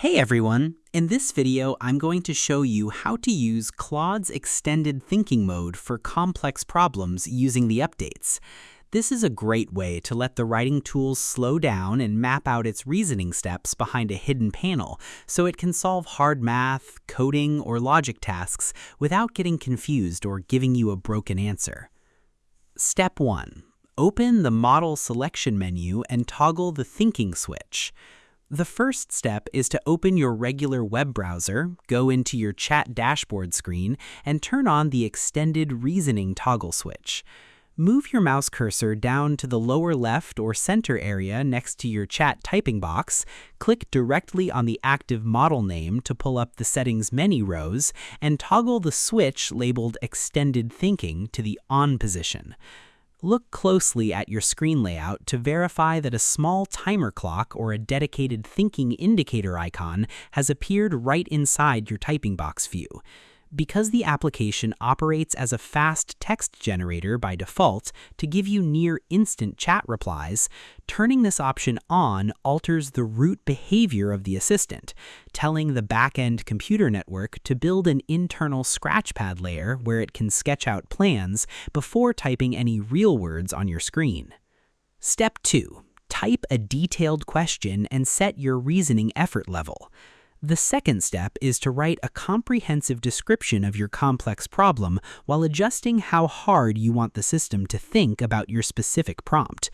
Hey everyone! In this video, I'm going to show you how to use Claude's extended thinking mode for complex problems using the updates. This is a great way to let the writing tools slow down and map out its reasoning steps behind a hidden panel so it can solve hard math, coding, or logic tasks without getting confused or giving you a broken answer. Step 1. Open the Model Selection menu and toggle the Thinking switch. The first step is to open your regular web browser, go into your chat dashboard screen, and turn on the Extended Reasoning toggle switch. Move your mouse cursor down to the lower left or center area next to your chat typing box, click directly on the active model name to pull up the settings menu rows, and toggle the switch labeled Extended Thinking to the On position. Look closely at your screen layout to verify that a small timer clock or a dedicated thinking indicator icon has appeared right inside your typing box view. Because the application operates as a fast text generator by default to give you near-instant chat replies, turning this option on alters the root behavior of the assistant, telling the back-end computer network to build an internal scratchpad layer where it can sketch out plans before typing any real words on your screen. Step 2. Type a detailed question and set your reasoning effort level. The second step is to write a comprehensive description of your complex problem while adjusting how hard you want the system to think about your specific prompt.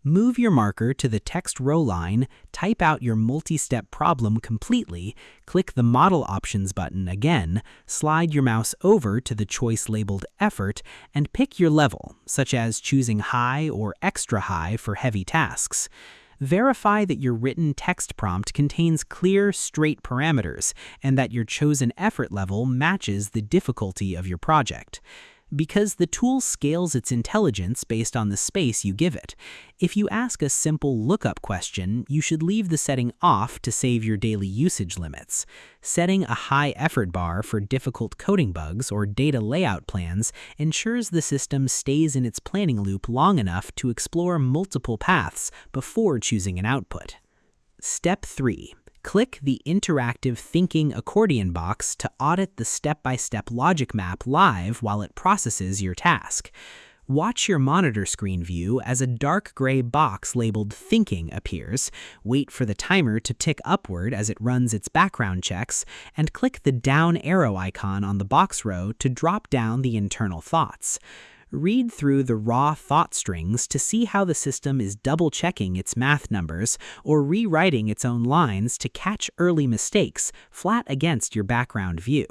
Move your marker to the text row line, type out your multi-step problem completely, click the Model Options button again, slide your mouse over to the choice labeled Effort, and pick your level, such as choosing High or Extra High for heavy tasks. Verify that your written text prompt contains clear, straight parameters and that your chosen effort level matches the difficulty of your project. Because the tool scales its intelligence based on the space you give it. If you ask a simple lookup question, you should leave the setting off to save your daily usage limits. Setting a high effort bar for difficult coding bugs or data layout plans ensures the system stays in its planning loop long enough to explore multiple paths before choosing an output. Step 3. Click the interactive Thinking accordion box to audit the step-by-step logic map live while it processes your task. Watch your monitor screen view as a dark gray box labeled Thinking appears, wait for the timer to tick upward as it runs its background checks, and click the down arrow icon on the box row to drop down the internal thoughts. Read through the raw thought strings to see how the system is double-checking its math numbers or rewriting its own lines to catch early mistakes flat against your background view.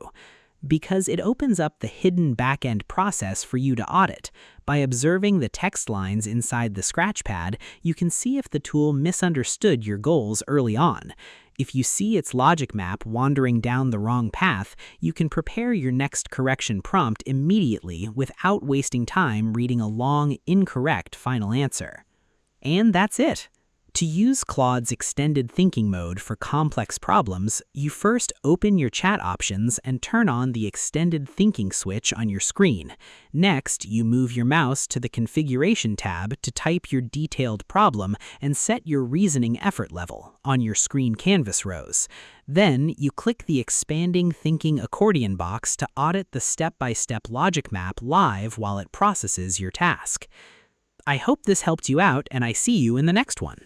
Because it opens up the hidden back-end process for you to audit. By observing the text lines inside the scratchpad, you can see if the tool misunderstood your goals early on. If you see its logic map wandering down the wrong path, you can prepare your next correction prompt immediately without wasting time reading a long, incorrect final answer. And that's it. To use Claude's extended thinking mode for complex problems, you first open your chat options and turn on the extended thinking switch on your screen. Next, you move your mouse to the configuration tab to type your detailed problem and set your reasoning effort level on your screen canvas rows. Then, you click the expanding thinking accordion box to audit the step-by-step logic map live while it processes your task. I hope this helped you out, and I see you in the next one.